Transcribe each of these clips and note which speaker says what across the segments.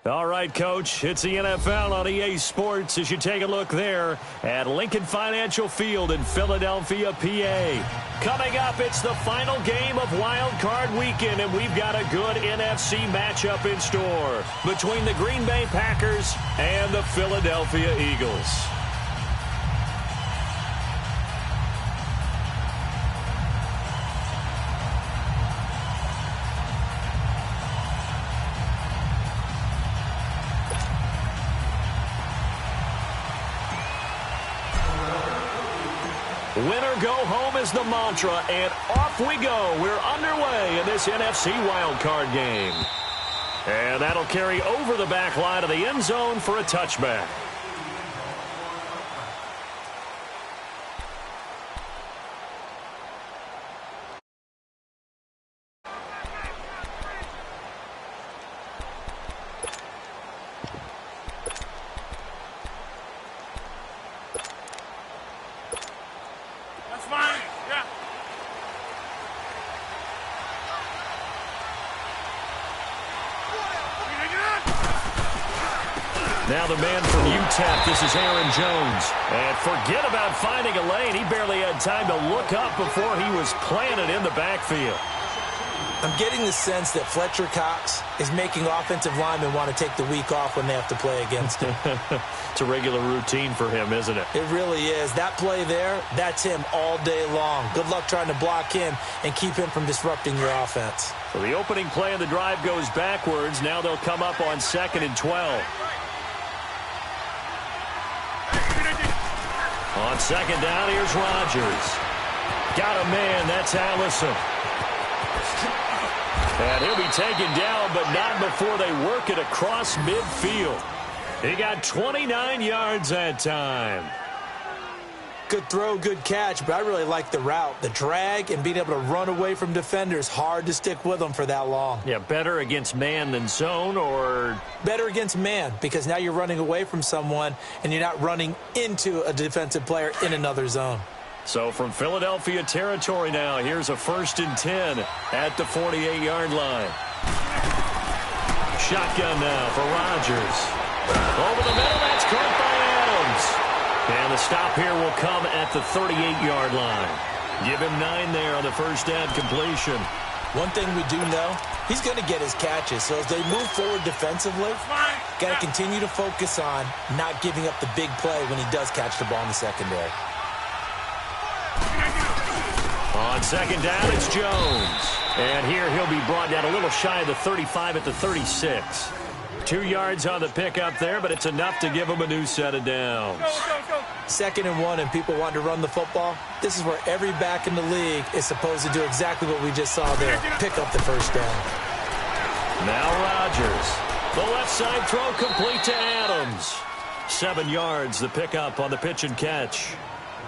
Speaker 1: All right, Coach, it's the NFL on EA Sports as you take a look there at Lincoln Financial Field in Philadelphia, PA. Coming up, it's the final game of Wild Card Weekend, and we've got a good NFC matchup in store between the Green Bay Packers and the Philadelphia Eagles. Winner go home is the mantra, and off we go. We're underway in this NFC wildcard game. And that'll carry over the back line of the end zone for a touchback. Now the man from UTEP, this is Aaron Jones. And forget about finding a lane. He barely had time to look up before he was planted in the backfield.
Speaker 2: I'm getting the sense that Fletcher Cox is making offensive linemen want to take the week off when they have to play against him.
Speaker 1: It's a regular routine for him, isn't it?
Speaker 2: It really is. That play there, that's him all day long. Good luck trying to block him and keep him from disrupting your offense.
Speaker 1: So the opening play of the drive goes backwards. Now they'll come up on 2nd and 12. On 2nd down, here's Rodgers. Got a man, that's Allison. And he'll be taken down, but not before they work it across midfield. He got 29 yards that time.
Speaker 2: Good throw, good catch, but I really like the route. The drag and being able to run away from defenders, hard to stick with them for that long.
Speaker 1: Yeah, better against man than zone, or?
Speaker 2: Better against man, because now you're running away from someone and you're not running into a defensive player in another zone.
Speaker 1: So from Philadelphia territory now, here's a 1st and 10 at the 48-yard line. Shotgun now for Rodgers. Over the middle, that's caught by Adams. And the stop here will come at the 38-yard line. Give him 9 there on the first down completion.
Speaker 2: One thing we do know, he's going to get his catches. So as they move forward defensively, got to continue to focus on not giving up the big play when he does catch the ball in the secondary.
Speaker 1: On 2nd down, it's Jones. And here he'll be brought down a little shy of the 35 at the 36. 2 yards on the pickup there, but it's enough to give him a new set of downs.
Speaker 2: 2nd and 1 and people want to run the football. This is where every back in the league is supposed to do exactly what we just saw there. Pick up the first down.
Speaker 1: Now Rodgers. The left side throw complete to Adams. 7 yards, the pickup on the pitch and catch.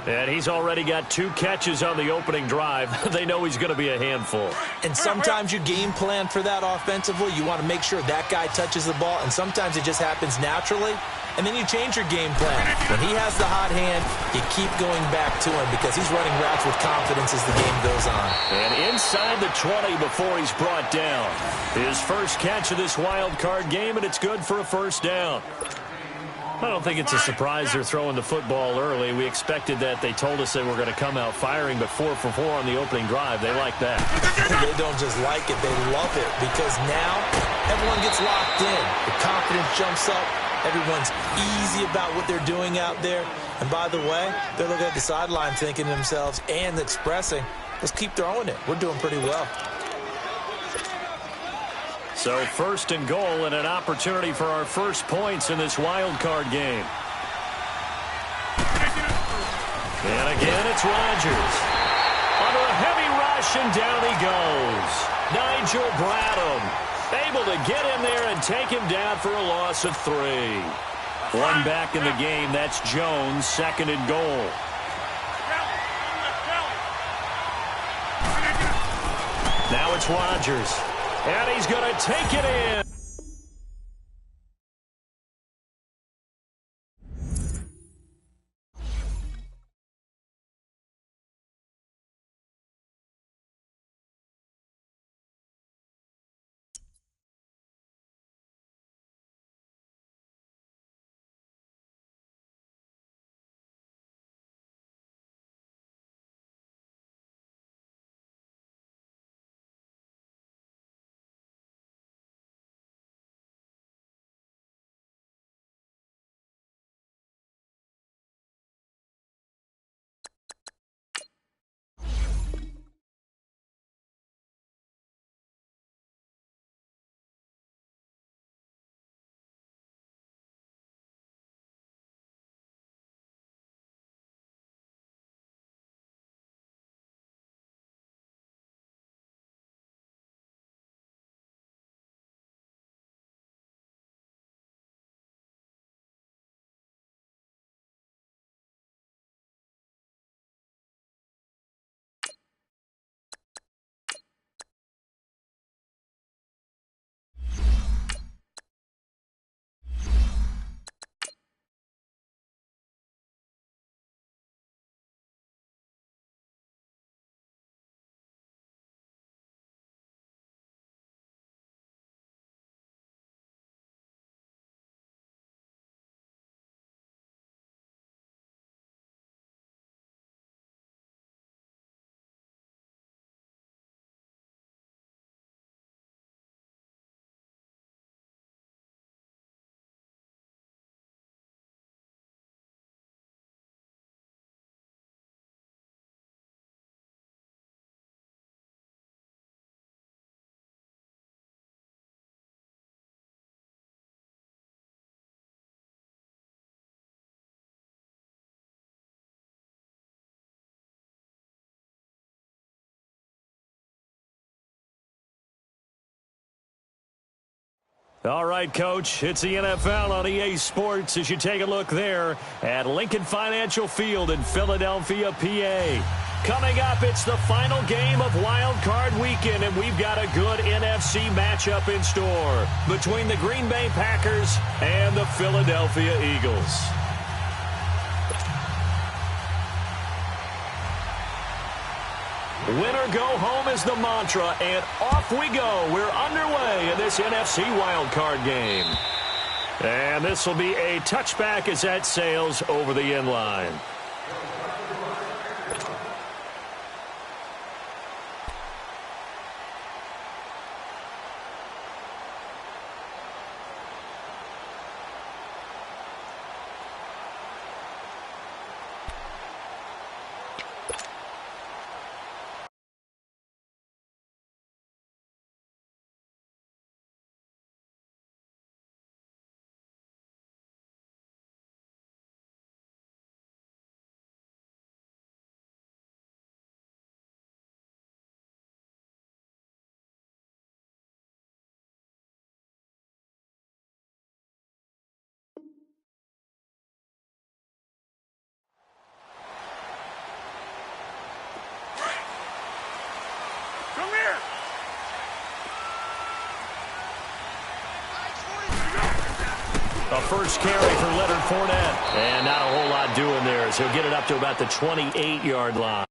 Speaker 1: And he's already got 2 catches on the opening drive. They know he's going to be a handful.
Speaker 2: And sometimes you game plan for that offensively. You want to make sure that guy touches the ball, and sometimes it just happens naturally. And then you change your game plan. When he has the hot hand, you keep going back to him because he's running routes with confidence as the game goes on.
Speaker 1: And inside the 20 before he's brought down. His first catch of this wild card game, and it's good for a first down. I don't think it's a surprise they're throwing the football early. We expected that. They told us they were going to come out firing, but 4 for 4 on the opening drive. They like that.
Speaker 2: They don't just like it. They love it because now everyone gets locked in. The confidence jumps up. Everyone's easy about what they're doing out there. And by the way, they're looking at the sideline thinking to themselves and expressing, let's keep throwing it. We're doing pretty well.
Speaker 1: So 1st and goal and an opportunity for our first points in this wild card game. And again, it's Rodgers. Under a heavy rush, and down he goes. Nigel Bradham able to get in there and take him down for a loss of 3. 1 back in the game. That's Jones, 2nd and goal. Now it's Rodgers. And he's going to take it in. All right, Coach, it's the NFL on EA Sports as you take a look there at Lincoln Financial Field in Philadelphia, PA. Coming up, it's the final game of Wild Card Weekend, and we've got a good NFC matchup in store between the Green Bay Packers and the Philadelphia Eagles. Winner go home is the mantra, and off we go. We're underway in this NFC wildcard game. And this will be a touchback as that sails over the end line. A first carry for Leonard Fournette. And not a whole lot doing there as he'll get it up to about the 28-yard line.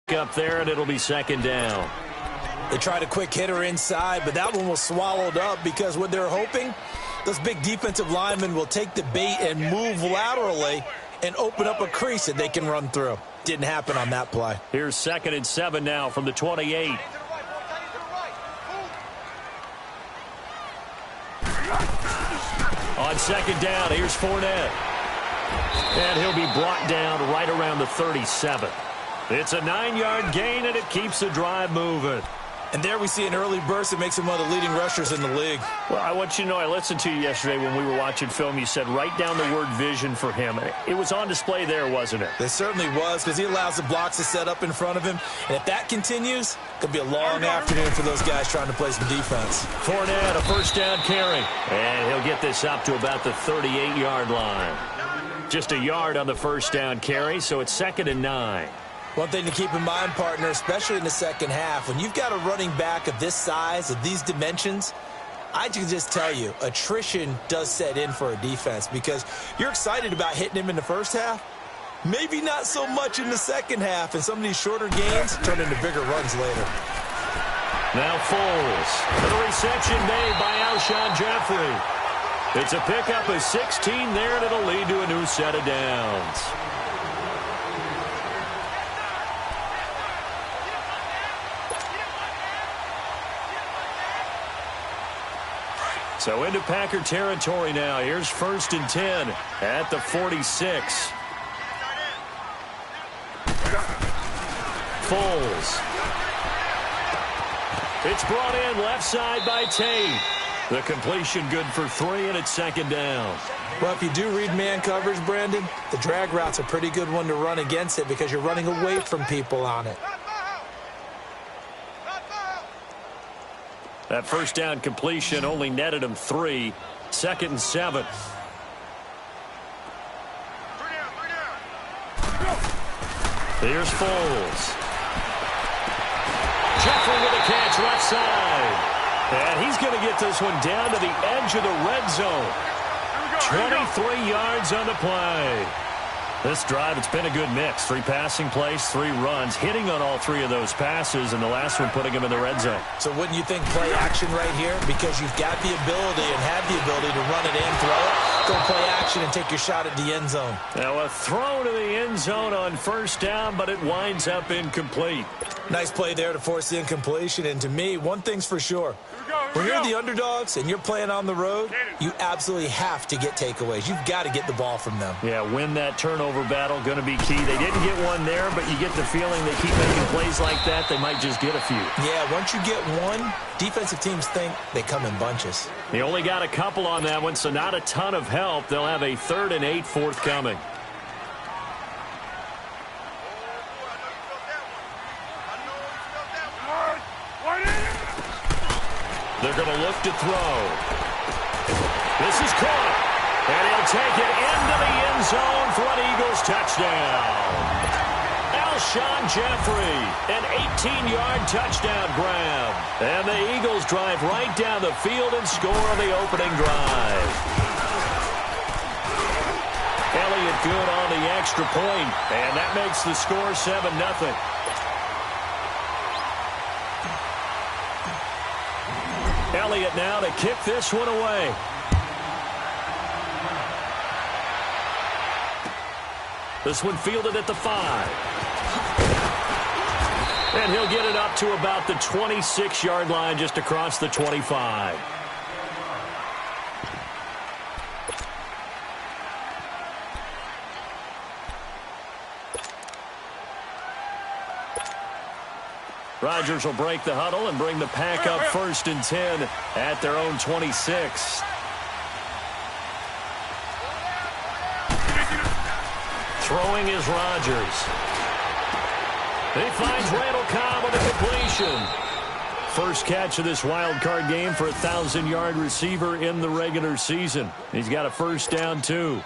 Speaker 1: Up there, and it'll be second down.
Speaker 2: They tried a quick hitter inside, but that one was swallowed up because what they're hoping, those big defensive linemen will take the bait and move laterally and open up a crease that they can run through. Didn't happen on that play.
Speaker 1: Here's 2nd and 7 now from the 28. On second down, here's Fournette. And he'll be brought down right around the 37. It's a 9-yard gain, and it keeps the drive moving.
Speaker 2: And there we see an early burst that makes him one of the leading rushers in the league.
Speaker 1: Well, I want you to know, I listened to you yesterday when we were watching film. You said write down the word vision for him. It was on display there, wasn't it?
Speaker 2: It certainly was, because he allows the blocks to set up in front of him. And if that continues, it could be a long afternoon for those guys trying to play some defense.
Speaker 1: Fournette, a first down carry. And he'll get this up to about the 38-yard line. Just a yard on the first down carry, so it's 2nd and 9.
Speaker 2: One thing to keep in mind, partner, especially in the second half, when you've got a running back of this size, of these dimensions, I can just tell you, attrition does set in for a defense because you're excited about hitting him in the first half, maybe not so much in the second half, and some of these shorter gains turn into bigger runs later.
Speaker 1: Now Foles, the reception made by Alshon Jeffrey. It's a pickup of 16 there, and it'll lead to a new set of downs. So into Packer territory now. Here's 1st and 10 at the 46. Foles. It's brought in left side by Tate. The completion good for 3, and it's 2nd down.
Speaker 2: Well, if you do read man coverage, Brandon, the drag route's a pretty good one to run against it because you're running away from people on it.
Speaker 1: That first down completion only netted him 3. 2nd and 7. Here's Foles. Jeffrey with a catch left side. And he's going to get this one down to the edge of the red zone. 23 yards on the play. This drive, it's been a good mix. 3 passing plays, 3 runs, hitting on all 3 of those passes, and the last one putting him in the red zone.
Speaker 2: So wouldn't you think play action right here? Because you've got the ability and have the ability to run it in, throw it, go play action, and take your shot at the end zone.
Speaker 1: Now a throw to the end zone on first down, but it winds up incomplete.
Speaker 2: Nice play there to force the incompletion, and to me, one thing's for sure. When you're the underdogs and you're playing on the road, you absolutely have to get takeaways. You've got to get the ball from them.
Speaker 1: Yeah, win that turnover battle, going to be key. They didn't get one there, but you get the feeling they keep making plays like that, they might just get a few.
Speaker 2: Yeah, once you get one, defensive teams think they come in bunches.
Speaker 1: They only got a couple on that one, so not a ton of help. They'll have a 3rd and 8 forthcoming. They're going to look to throw. This is caught. And he'll take it into the end zone for an Eagles touchdown. Alshon Jeffrey, an 18-yard touchdown grab. And the Eagles drive right down the field and score on the opening drive. Elliott good on the extra point, and that makes the score 7-0. Elliott now to kick this one away. This one fielded at the 5. And he'll get it up to about the 26-yard line, just across the 25. Rodgers will break the huddle and bring the pack up 1st and 10 at their own 26. Throwing is Rodgers. He finds Randall Cobb with a completion. First catch of this wild card game for a 1,000-yard receiver in the regular season. He's got a first down, too.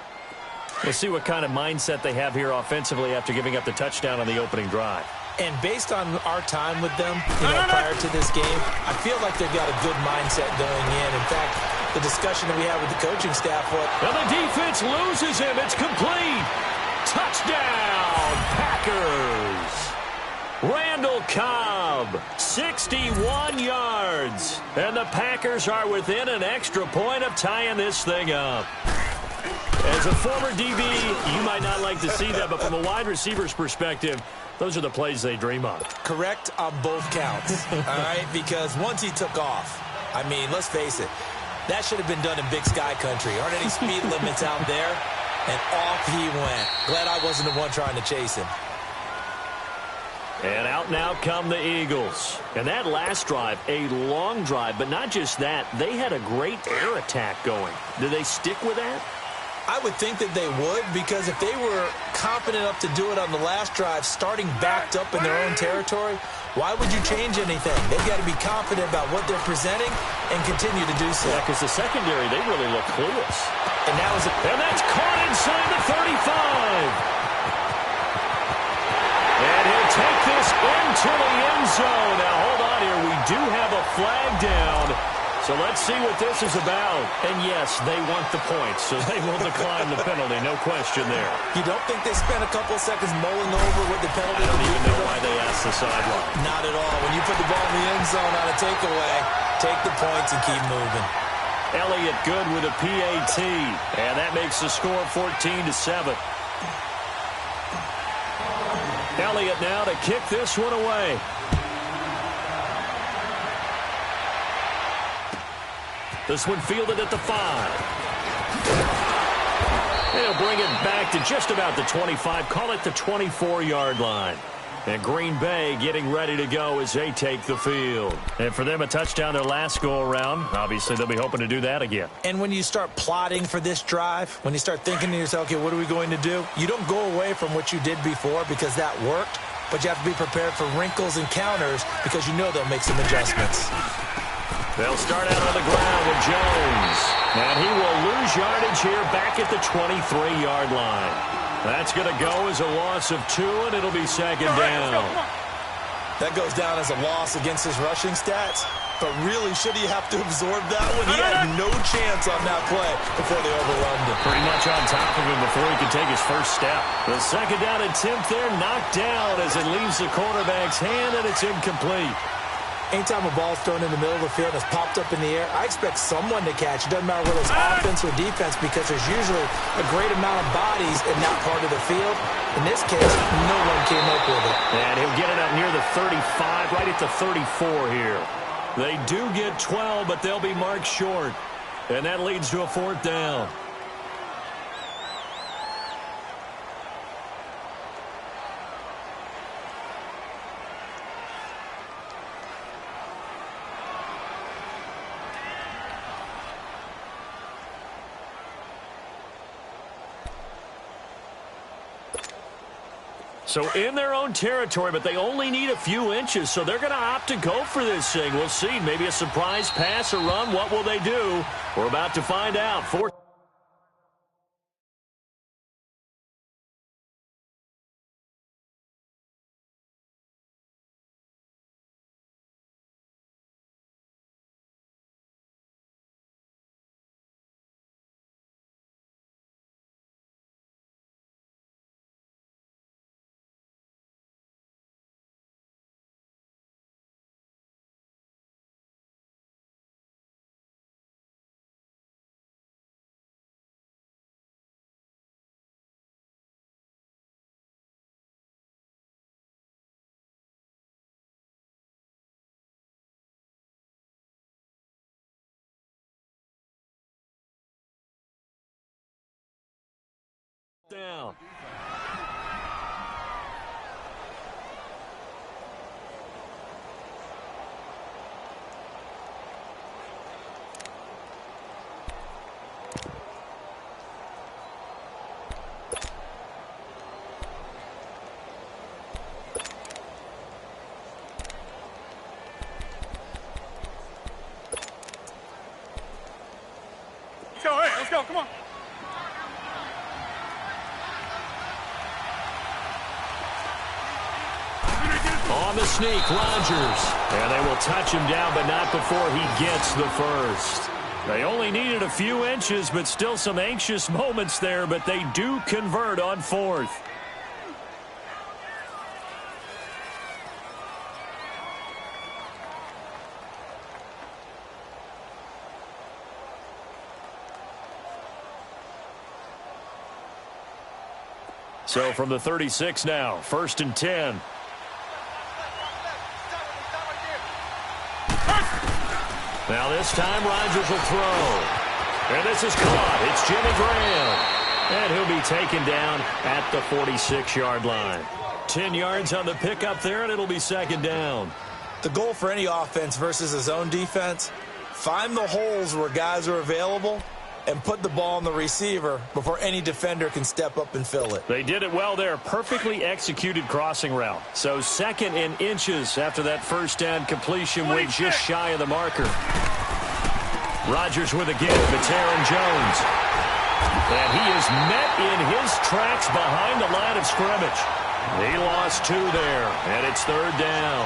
Speaker 1: We'll see what kind of mindset they have here offensively after giving up the touchdown on the opening drive.
Speaker 2: And based on our time with them, prior to this game, I feel like they've got a good mindset going in. In fact, the discussion that we had with the coaching staff was...
Speaker 1: And the defense loses him. It's complete. Touchdown, Packers. Randall Cobb, 61 yards. And the Packers are within an extra point of tying this thing up. As a former DB, you might not like to see that, but from a wide receiver's perspective, those are the plays they dream of.
Speaker 2: Correct on both counts, all right? Because once he took off, I mean, let's face it, that should have been done in Big Sky Country. Aren't any speed limits out there? And off he went. Glad I wasn't the one trying to chase him.
Speaker 1: And out now come the Eagles. And that last drive, a long drive, but not just that. They had a great air attack going. Do they stick with that?
Speaker 2: I would think that they would, because if they were confident enough to do it on the last drive, starting backed up in their own territory, why would you change anything? They've got to be confident about what they're presenting and continue to do so.
Speaker 1: Yeah, because the secondary, they really look clueless. And that's caught inside the 35. And he'll take this into the end zone. Now, hold on here. We do have a flag down. So let's see what this is about. And yes, they want the points, so they will decline the penalty. No question there.
Speaker 2: You don't think they spent a couple seconds mulling over what the penalty?
Speaker 1: I don't even know why they asked the sideline.
Speaker 2: Not at all. When you put the ball in the end zone on a takeaway, take the points and keep moving.
Speaker 1: Elliott good with a PAT. And that makes the score 14-7. Elliott now to kick this one away. This one fielded at the 5. They'll bring it back to just about the 25. Call it the 24-yard line. And Green Bay getting ready to go as they take the field. And for them, a touchdown their last go-around. Obviously, they'll be hoping to do that again.
Speaker 2: And when you start plotting for this drive, when you start thinking to yourself, okay, what are we going to do? You don't go away from what you did before because that worked. But you have to be prepared for wrinkles and counters because you know they'll make some adjustments.
Speaker 1: They'll start out on the ground with Jones. And he will lose yardage here back at the 23-yard line. That's going to go as a loss of 2, and it'll be second down.
Speaker 2: That goes down as a loss against his rushing stats. But really, should he have to absorb that one? He had no chance on that play before they overrun him.
Speaker 1: Pretty much on top of him before he could take his first step. The second down attempt there knocked down as it leaves the quarterback's hand, and it's incomplete.
Speaker 2: Anytime a ball's thrown in the middle of the field and it's popped up in the air, I expect someone to catch. It doesn't matter whether it's offense or defense because there's usually a great amount of bodies in that part of the field. In this case, no one came up with it.
Speaker 1: And he'll get it up near the 35, right at the 34 here. They do get 12, but they'll be marked short. And that leads to a 4th down. So in their own territory, but they only need a few inches, so they're going to opt to go for this thing. We'll see. Maybe a surprise pass or run. What will they do? We're about to find out. Fourth. Down.
Speaker 3: Let's go, come on.
Speaker 1: On the sneak, Rodgers. And they will touch him down, but not before he gets the first. They only needed a few inches, but still some anxious moments there, but they do convert on fourth. So from the 36 now, 1st and 10. Now this time Rodgers will throw. And this is caught. It's Jimmy Graham. And he'll be taken down at the 46-yard line. 10 yards on the pickup there, and it'll be 2nd down.
Speaker 2: The goal for any offense versus his own defense, find the holes where guys are available and put the ball on the receiver before any defender can step up and fill it.
Speaker 1: They did it well there. Perfectly executed crossing route. So 2nd and inches after that first down completion, went just shy of the marker. Rodgers with a give to Taron Jones. And he is met in his tracks behind the line of scrimmage. He lost 2 there, and it's 3rd down.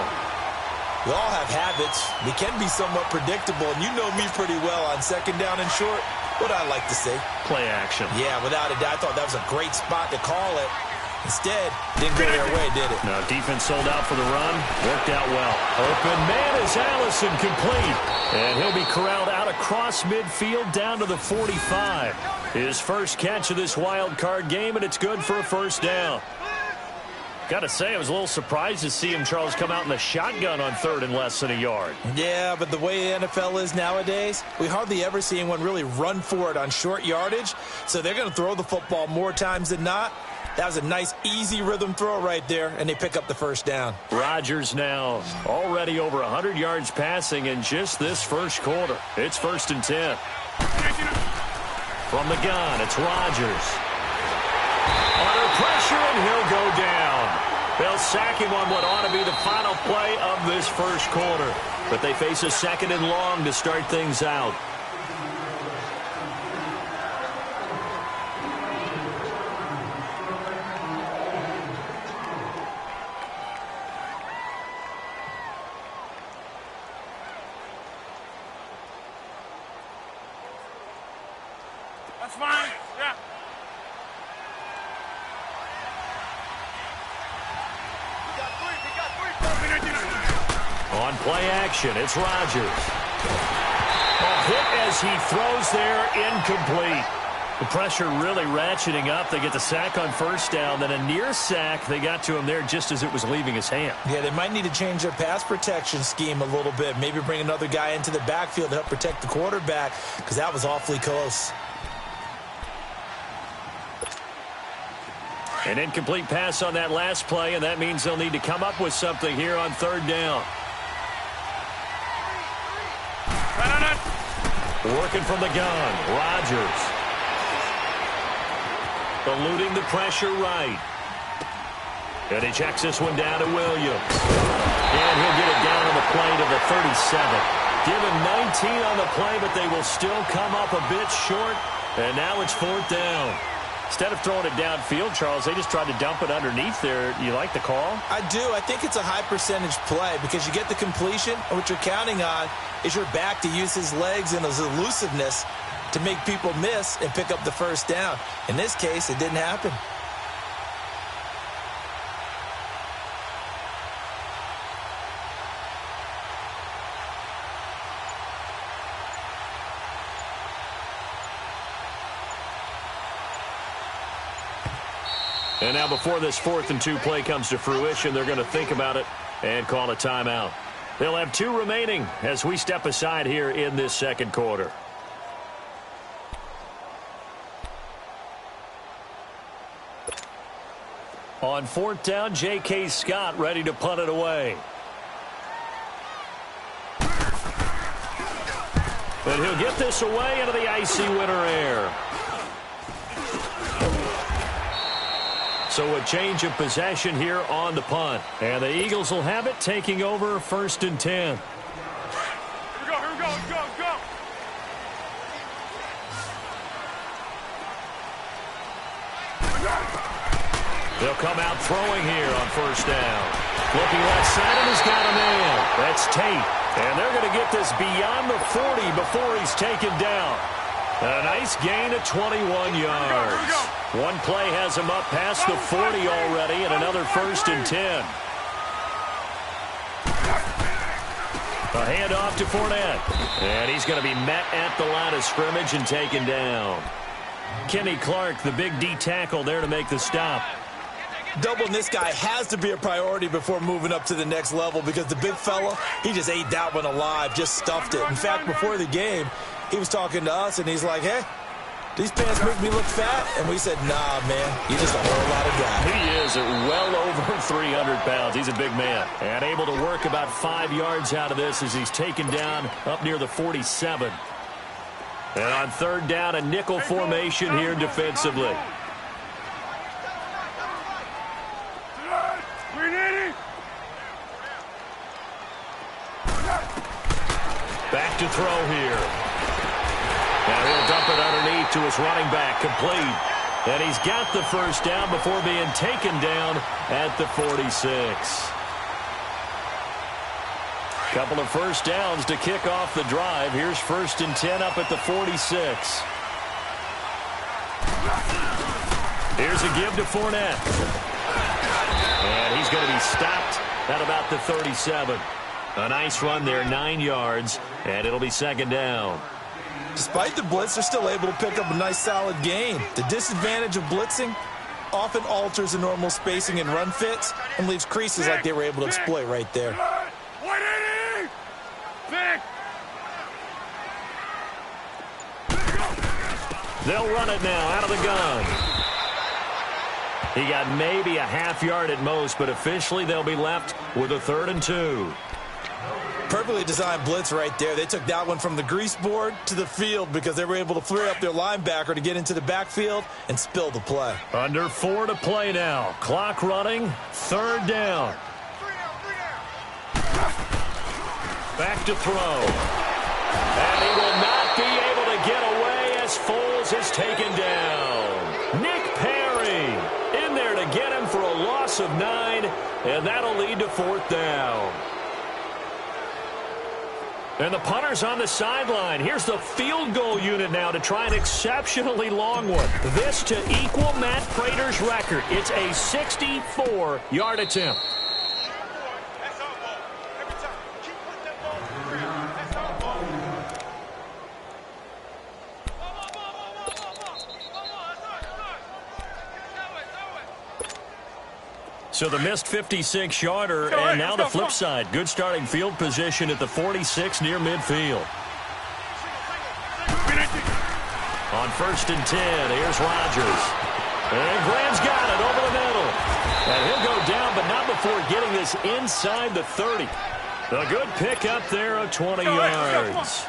Speaker 2: We all have habits. We can be somewhat predictable, and you know me pretty well on 2nd down and short. What I like to say?
Speaker 1: Play action.
Speaker 2: Yeah, without a doubt. I thought that was a great spot to call it. Instead, didn't go their way, did it?
Speaker 1: No, defense sold out for the run. Worked out well. Open man is Allison, complete. And he'll be corralled out across midfield down to the 45. His first catch of this wild card game, and it's good for a 1st down. Got to say, I was a little surprised to see him, Charles, come out in the shotgun on 3rd and less than a yard.
Speaker 2: Yeah, but the way the NFL is nowadays, we hardly ever see anyone really run for it on short yardage. So they're going to throw the football more times than not. That was a nice, easy rhythm throw right there, and they pick up the 1st down.
Speaker 1: Rodgers now already over 100 yards passing in just this first quarter. It's 1st and 10. From the gun, it's Rodgers. Under pressure, and he'll go down. They'll sack him on what ought to be the final play of this first quarter. But they face a 2nd and long to start things out.
Speaker 3: That's fine. Yeah.
Speaker 1: On play action, it's Rodgers. A hit as he throws there, incomplete. The pressure really ratcheting up. They get the sack on 1st down, then a near sack. They got to him there just as it was leaving his hand.
Speaker 2: Yeah, they might need to change their pass protection scheme a little bit. Maybe bring another guy into the backfield to help protect the quarterback, because that was awfully close.
Speaker 1: An incomplete pass on that last play, and that means they'll need to come up with something here on 3rd down. Working from the gun, Rodgers. Eluding the pressure right. And he checks this one down to Williams. And he'll get it down on the play to the 37. Given 19 on the play, but they will still come up a bit short. And now it's 4th down. Instead of throwing it downfield, Charles, they just tried to dump it underneath there. You like the call?
Speaker 2: I do. I think it's a high-percentage play because you get the completion, and what you're counting on is your back to use his legs and his elusiveness to make people miss and pick up the first down. In this case, it didn't happen.
Speaker 1: And now before this 4th and 2 play comes to fruition, they're going to think about it and call a timeout. They'll have 2 remaining as we step aside here in this second quarter. On 4th down, J.K. Scott ready to punt it away. And he'll get this away into the icy winter air. So a change of possession here on the punt. And the Eagles will have it, taking over 1st and 10.
Speaker 3: Here we go, let's go, let's go.
Speaker 1: They'll come out throwing here on 1st down. Looking left side, and he's got a man. That's Tate. And they're going to get this beyond the 40 before he's taken down. A nice gain of 21 yards. One play has him up past the 40 already, and another 1st and 10. A handoff to Fournette. And he's going to be met at the line of scrimmage and taken down. Kenny Clark, the big D tackle there to make the stop.
Speaker 2: Doubling this guy has to be a priority before moving up to the next level because the big fella, he just ate that one alive, just stuffed it. In fact, before the game, he was talking to us, and he's like, hey, these pants make me look fat. And we said, nah, man, you're just a whole lot of guy.
Speaker 1: He is well over 300 pounds. He's a big man. And able to work about 5 yards out of this as he's taken down up near the 47. And on 3rd down, a nickel formation here defensively. Back to throw here. Now he'll dump it underneath to his running back, complete. And he's got the 1st down before being taken down at the 46. Couple of 1st downs to kick off the drive. Here's 1st and 10 up at the 46. Here's a give to Fournette. And he's going to be stopped at about the 37. A nice run there, 9 yards, and it'll be 2nd down.
Speaker 2: Despite the blitz, they're still able to pick up a nice solid gain. The disadvantage of blitzing often alters the normal spacing and run fits and leaves creases like they were able to exploit right there.
Speaker 1: They'll run it now out of the gun. He got maybe a half yard at most, but officially they'll be left with a 3rd and 2.
Speaker 2: Perfectly designed blitz right there. They took that one from the grease board to the field because they were able to flare up their linebacker to get into the backfield and spill the play.
Speaker 1: Under 4 to play now. Clock running. 3rd down. Back to throw. And he will not be able to get away as Foles is taken down. Nick Perry in there to get him for a loss of 9, and that'll lead to 4th down. And the punter's on the sideline. Here's the field goal unit now to try an exceptionally long one. This to equal Matt Prater's record. It's a 64-yard attempt. So the missed 56-yarder, and now the flip side. Good starting field position at the 46 near midfield. On 1st and 10, here's Rodgers. And Graham's got it over the middle. And he'll go down, but not before getting this inside the 30. A good pickup there of 20 yards.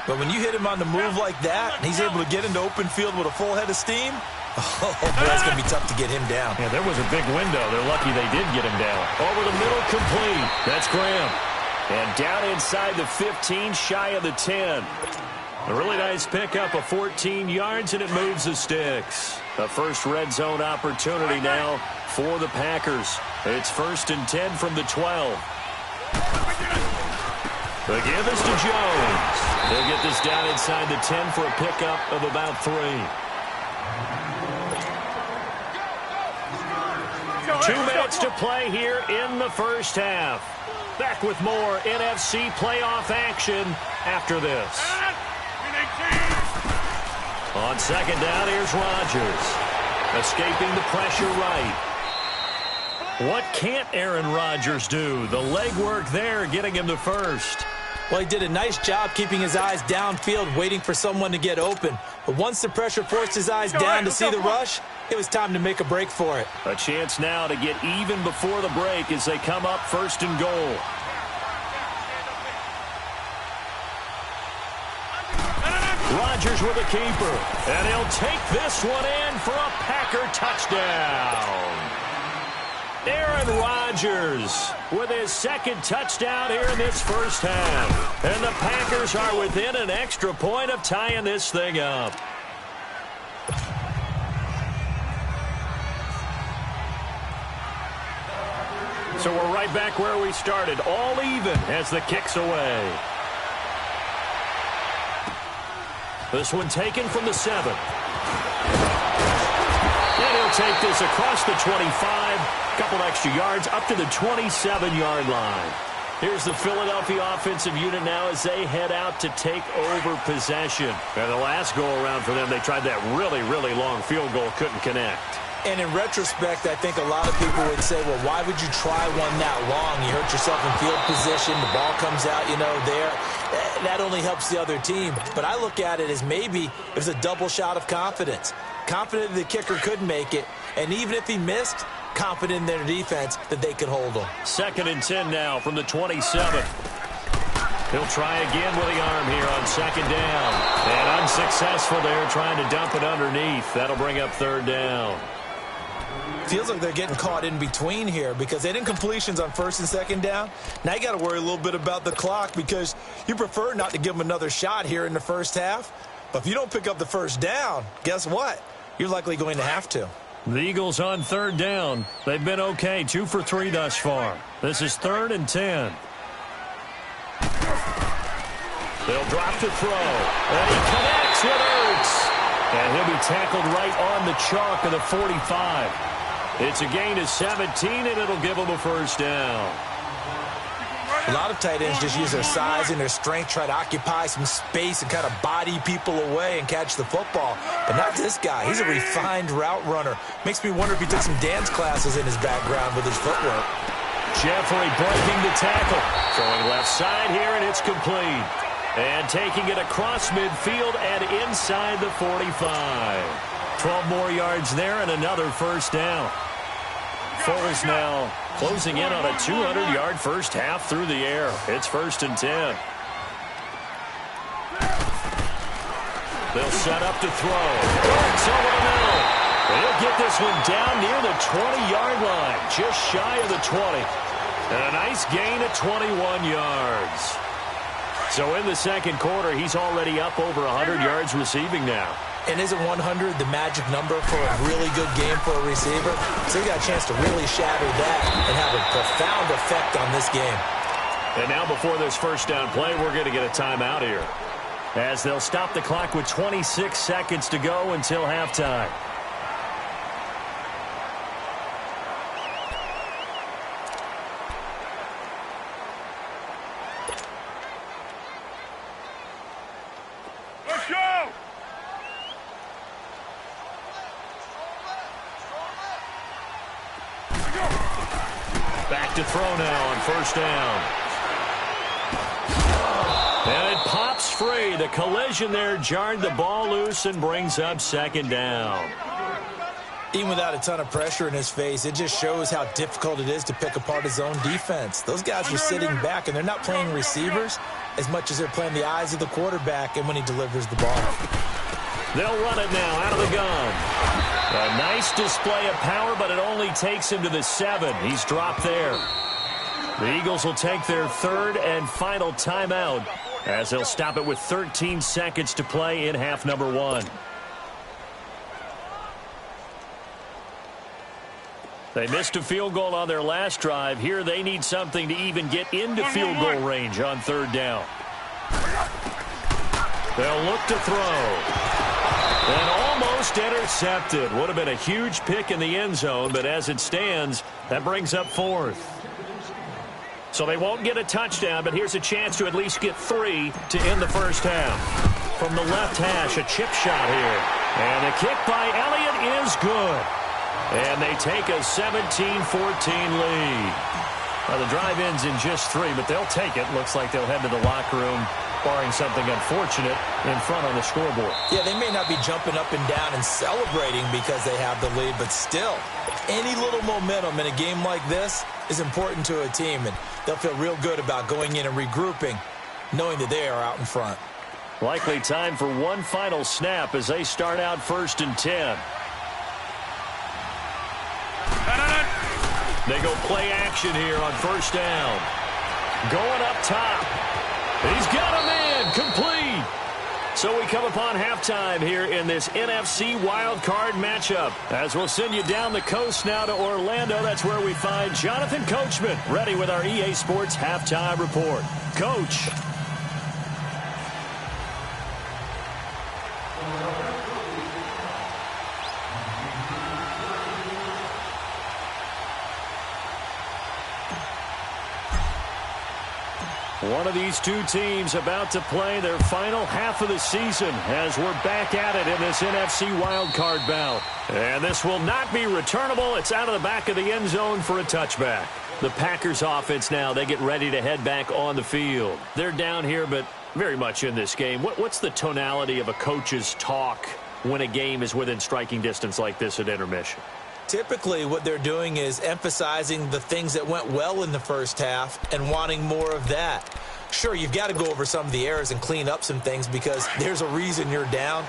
Speaker 2: But when you hit him on the move like that, and he's able to get into open field with a full head of steam, Oh, boy, that's going to be tough to get him down.
Speaker 1: Yeah, there was a big window. They're lucky they did get him down. Over the middle, complete. That's Graham. And down inside the 15, shy of the 10. A really nice pickup of 14 yards, and it moves the sticks. A first red zone opportunity now for the Packers. It's 1st and 10 from the 12. The give is to Jones. They'll get this down inside the 10 for a pickup of about 3. 2 minutes to play here in the first half. Back with more NFC playoff action after this. On second down, here's Rodgers. Escaping the pressure right. What can't Aaron Rodgers do? The legwork there getting him the first.
Speaker 2: Well, he did a nice job keeping his eyes downfield, waiting for someone to get open. But once the pressure forced his eyes down to see the rush, it was time to make a break for it.
Speaker 1: A chance now to get even before the break as they come up 1st and goal. Rodgers with a keeper, and he'll take this one in for a Packer touchdown. Aaron Rodgers with his 2nd touchdown here in this first half. And the Packers are within an extra point of tying this thing up. So we're right back where we started, all even as the kick's away. This one taken from the 7. And he'll take this across the 25. Couple extra yards up to the 27-yard line. Here's the Philadelphia offensive unit now as they head out to take over possession. And the last go-around for them, they tried that really, really long field goal, couldn't connect.
Speaker 2: And in retrospect, I think a lot of people would say, well, why would you try one that long? You hurt yourself in field position. The ball comes out, there. That only helps the other team. But I look at it as maybe it was a double shot of confidence. Confident the kicker could make it. And even if he missed, confident in their defense that they could hold him.
Speaker 1: 2nd and 10 now from the 27. He'll try again with the arm here on 2nd down. And unsuccessful there, trying to dump it underneath. That'll bring up 3rd down.
Speaker 2: Feels like they're getting caught in between here because they didn't completions on 1st and 2nd down. Now you got to worry a little bit about the clock because you prefer not to give them another shot here in the first half. But if you don't pick up the 1st down, guess what? You're likely going to have to.
Speaker 1: The Eagles on 3rd down. They've been okay, 2 for 3 thus far. This is 3rd and 10. They'll drop to throw. And he connects with Ertz. And he'll be tackled right on the chalk of the 45. It's a gain of 17, and it'll give them a 1st down.
Speaker 2: A lot of tight ends just use their size and their strength, try to occupy some space and kind of body people away and catch the football. But not this guy. He's a refined route runner. Makes me wonder if he took some dance classes in his background with his footwork.
Speaker 1: Jeffrey breaking the tackle. Throwing left side here, and it's complete. And taking it across midfield and inside the 45. 12 more yards there and another 1st down. Foles now closing in on a 200-yard first half through the air. It's 1st and 10. They'll set up to throw. It's over the middle. They'll get this one down near the 20-yard line, just shy of the 20. And a nice gain of 21 yards. So in the 2nd quarter, he's already up over 100 yards receiving now.
Speaker 2: And isn't 100 the magic number for a really good game for a receiver? So he got a chance to really shatter that and have a profound effect on this game.
Speaker 1: And now before this 1st down play, we're going to get a timeout here, as they'll stop the clock with 26 seconds to go until halftime.
Speaker 3: Let's go!
Speaker 1: Back to throw now on 1st down. And it pops free. The collision there jarred the ball loose and brings up 2nd down.
Speaker 2: Even without a ton of pressure in his face, it just shows how difficult it is to pick apart his own defense. Those guys are sitting back, and they're not playing receivers as much as they're playing the eyes of the quarterback and when he delivers the ball.
Speaker 1: They'll run it now out of the gun. A nice display of power, but it only takes him to the 7. He's dropped there. The Eagles will take their third and final timeout as they'll stop it with 13 seconds to play in half number 1. They missed a field goal on their last drive. Here they need something to even get into field goal range on third down. They'll look to throw. And almost intercepted. Would have been a huge pick in the end zone, but as it stands, that brings up 4th. So they won't get a touchdown, but here's a chance to at least get 3 to end the first half. From the left hash, a chip shot here. And the kick by Elliott is good. And they take a 17-14 lead. Well, the drive ends in just 3, but they'll take it. Looks like they'll head to the locker room, barring something unfortunate, in front on the scoreboard.
Speaker 2: Yeah, they may not be jumping up and down and celebrating because they have the lead, but still, any little momentum in a game like this is important to a team, and they'll feel real good about going in and regrouping, knowing that they are out in front.
Speaker 1: Likely time for one final snap as they start out 1st and 10. They go play action here on 1st down. Going up top. He's got a man complete. So we come upon halftime here in this NFC wildcard matchup. As we'll send you down the coast now to Orlando. That's where we find Jonathan Coachman ready with our EA Sports halftime report. Coach. One of these two teams about to play their final half of the season as we're back at it in this NFC wildcard bout. And this will not be returnable. It's out of the back of the end zone for a touchback. The Packers offense now, they get ready to head back on the field. They're down here, but very much in this game. What's the tonality of a coach's talk when a game is within striking distance like this at intermission?
Speaker 2: Typically, what they're doing is emphasizing the things that went well in the first half and wanting more of that. Sure, you've got to go over some of the errors and clean up some things because there's a reason you're down.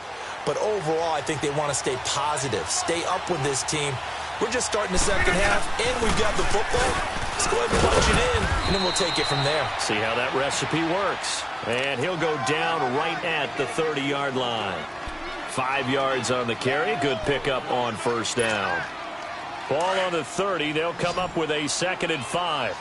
Speaker 2: But overall, I think they want to stay positive, stay up with this team. We're just starting the second half, and we've got the football. Let's go ahead and punch it in, and then we'll take it from there.
Speaker 1: See how that recipe works. And he'll go down right at the 30-yard line. 5 yards on the carry. Good pickup on 1st down. Ball on the 30. They'll come up with a 2nd and 5.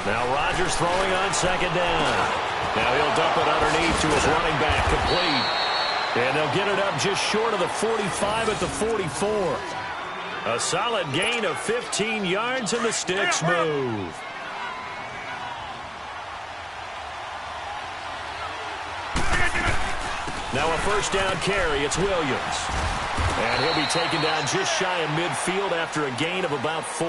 Speaker 1: Now Rodgers throwing on 2nd down. Now he'll dump it underneath to his running back, complete. And they'll get it up just short of the 45 at the 44. A solid gain of 15 yards, and the sticks move. Now a 1st down carry. It's Williams. And he'll be taken down just shy of midfield after a gain of about 4.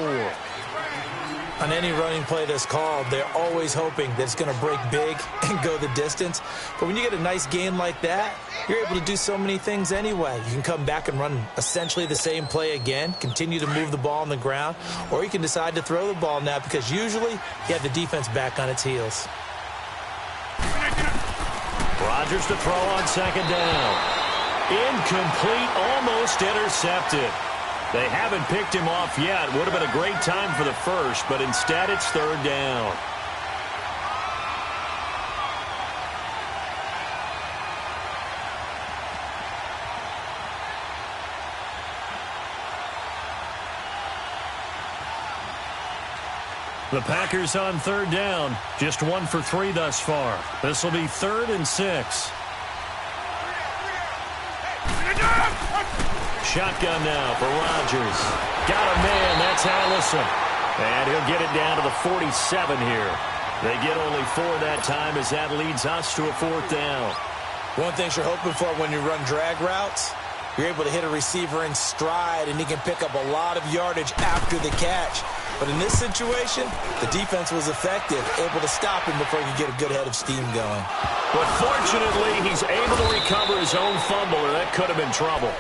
Speaker 2: On any running play that's called, they're always hoping that it's going to break big and go the distance. But when you get a nice gain like that, you're able to do so many things anyway. You can come back and run essentially the same play again, continue to move the ball on the ground, or you can decide to throw the ball now because usually you have the defense back on its heels.
Speaker 1: Rodgers to throw on 2nd down. Incomplete, almost intercepted. They haven't picked him off yet. Would have been a great time for the first, but instead it's 3rd down. The Packers on 3rd down. Just 1 for 3 thus far. This will be 3rd and 6. Shotgun now for Rodgers. Got a man. That's Allison. And he'll get it down to the 47 here. They get only 4 that time as that leads us to a 4th down.
Speaker 2: One thing you're hoping for when you run drag routes, you're able to hit a receiver in stride, and he can pick up a lot of yardage after the catch. But in this situation, the defense was effective, able to stop him before he could get a good head of steam going.
Speaker 1: But fortunately, he's able to recover his own fumble, or that could have been trouble.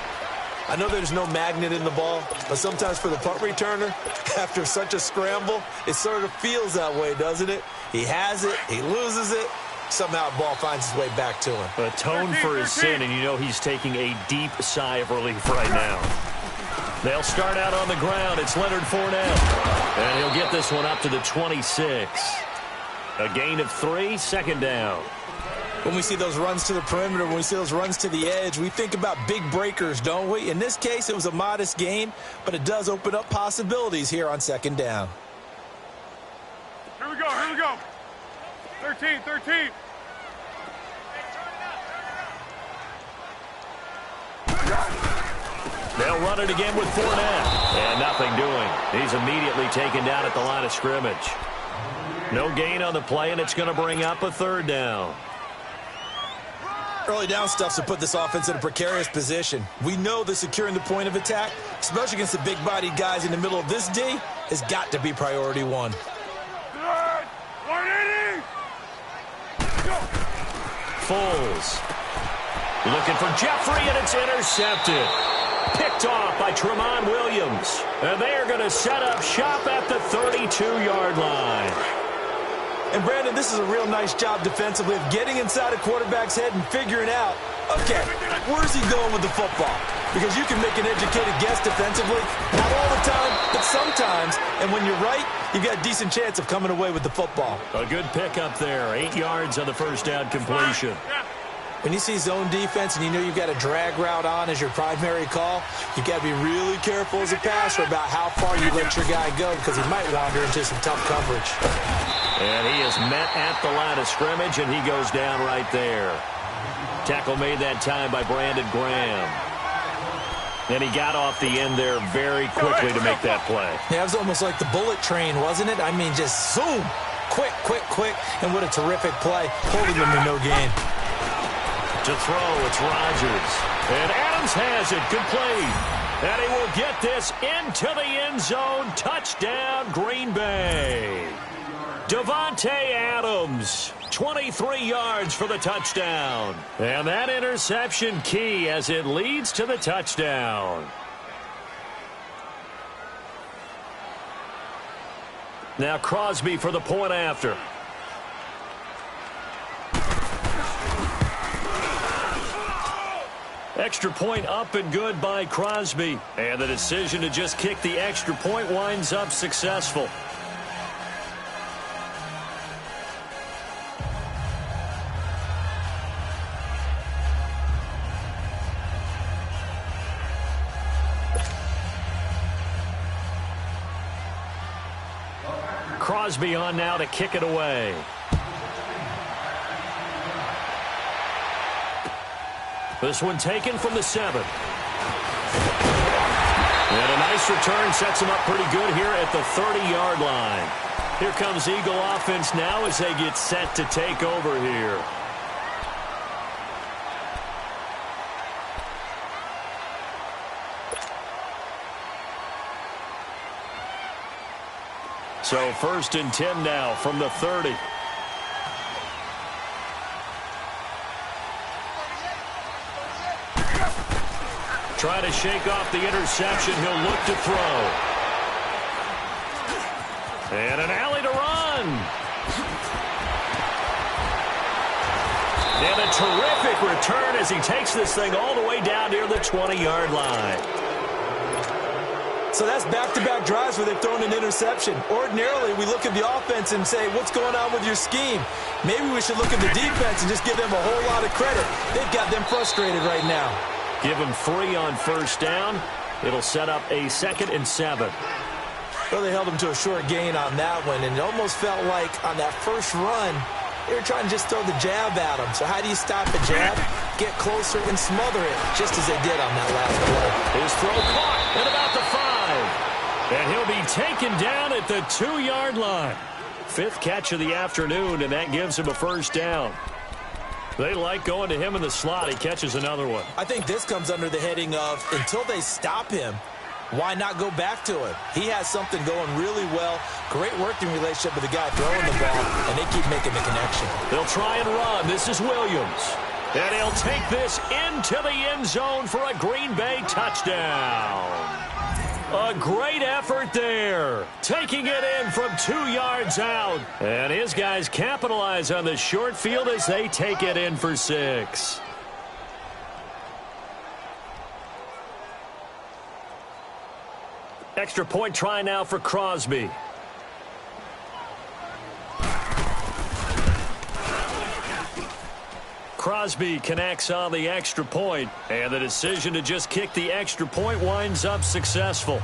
Speaker 2: I know there's no magnet in the ball, but sometimes for the punt returner, after such a scramble, it sort of feels that way, doesn't it? He has it, he loses it, somehow the ball finds its way back to him.
Speaker 1: Atone for his sin, and you know he's taking a deep sigh of relief right now. They'll start out on the ground. It's Leonard Fournette. And he'll get this one up to the 26. A gain of 3, second down.
Speaker 2: When we see those runs to the perimeter, when we see those runs to the edge, we think about big breakers, don't we? In this case, it was a modest gain, but it does open up possibilities here on second down.
Speaker 3: Here we go, here we go. 13.
Speaker 1: They'll run it again with Fournette. And nothing doing. He's immediately taken down at the line of scrimmage. No gain on the play, and it's going to bring up a third down.
Speaker 2: Early down stuff to put this offense in a precarious position. We know that securing the point of attack, especially against the big-bodied guys in the middle of this D, has got to be priority one.
Speaker 3: 180.
Speaker 1: Foles. Looking for Jeffrey, and it's intercepted. Picked off by Tramon Williams. And they are going to set up shop at the 32-yard line.
Speaker 2: And, Brandon, this is a real nice job defensively of getting inside a quarterback's head and figuring out, okay, where's he going with the football? Because you can make an educated guess defensively, not all the time, but sometimes. And when you're right, you've got a decent chance of coming away with the football.
Speaker 1: A good pickup there. 8 yards on the first down completion.
Speaker 2: When you see zone defense and you know you've got a drag route on as your primary call, you've got to be really careful as a passer about how far you let your guy go because he might wander into some tough coverage.
Speaker 1: And he is met at the line of scrimmage, and he goes down right there. Tackle made that time by Brandon Graham. And he got off the end there very quickly to make that play.
Speaker 2: Yeah, it was almost like the bullet train, wasn't it? I mean, just zoom. Quick. And what a terrific play, holding them to no gain.
Speaker 1: To throw, it's Rodgers. And Adams has it complete. And he will get this into the end zone. Touchdown, Green Bay. Davante Adams, 23 yards for the touchdown. And that interception key as it leads to the touchdown. Now Crosby for the point after. Extra point up and good by Crosby. And the decision to just kick the extra point winds up successful. Crosby on now to kick it away. This one taken from the 7. And a nice return sets him up pretty good here at the 30-yard line. Here comes Eagle offense now as they get set to take over here. So 1st and 10 now from the 30. Try to shake off the interception. He'll look to throw. And an alley to run. And a terrific return as he takes this thing all the way down near the 20-yard line.
Speaker 2: So that's back-to-back drives where they've thrown an interception. Ordinarily, we look at the offense and say, what's going on with your scheme? Maybe we should look at the defense and just give them a whole lot of credit. They've got them frustrated right now.
Speaker 1: Give him 3 on first down. It'll set up a 2nd and 7.
Speaker 2: Well, they held him to a short gain on that one, and it almost felt like on that first run, they were trying to just throw the jab at him. So how do you stop a jab? Get closer and smother it, just as they did on that last play.
Speaker 1: His throw caught at about the 5. And he'll be taken down at the 2-yard line. 5th catch of the afternoon, and that gives him a first down. They like going to him in the slot. He catches another one.
Speaker 2: I think this comes under the heading of until they stop him, why not go back to it? He has something going really well. Great working relationship with the guy throwing the ball, and they keep making the connection.
Speaker 1: They'll try and run. This is Williams. And he'll take this into the end zone for a Green Bay touchdown. A great effort there. Taking it in from 2 yards out. And his guys capitalize on the short field as they take it in for 6. Extra point try now for Crosby. Crosby connects on the extra point, and the decision to just kick the extra point winds up successful.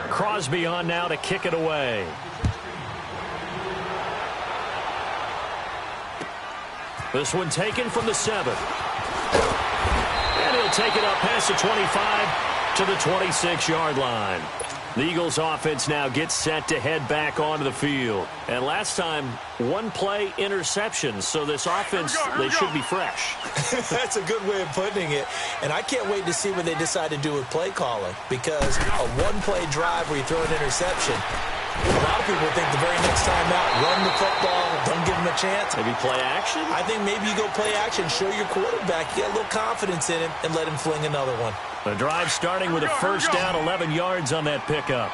Speaker 1: Crosby on now to kick it away. This one taken from the 7. And he'll take it up past the 25 to the 26-yard line. The Eagles offense now gets set to head back onto the field. And last time, 1-play interception. So this offense, they should be fresh.
Speaker 2: That's a good way of putting it. And I can't wait to see what they decide to do with play calling. Because a 1-play drive where you throw an interception, a lot of people think the very next time out, run the football, don't give them a chance.
Speaker 1: Maybe play action?
Speaker 2: I think maybe you go play action, show your quarterback, you get a little confidence in him, and let him fling another one.
Speaker 1: The drive starting with a first down, 11 yards on that pickup.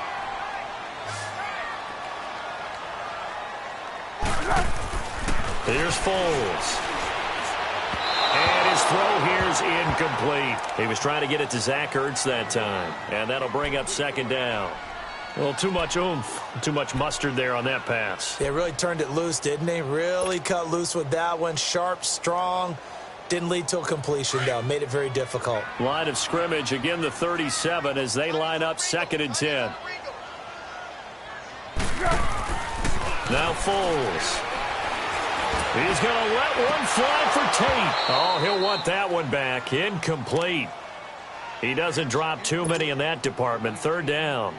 Speaker 1: Here's Foles. And his throw here's incomplete. He was trying to get it to Zach Ertz that time. And that'll bring up second down. Well, too much oomph, too much mustard there on that pass.
Speaker 2: They really turned it loose, didn't they? Really cut loose with that one. Sharp, strong. Didn't lead to a completion, though. Made it very difficult.
Speaker 1: Line of scrimmage, again the 37 as they line up 2nd and 10. Now Foles. He's going to let one fly for Tate. Oh, he'll want that one back. Incomplete. He doesn't drop too many in that department. 3rd down.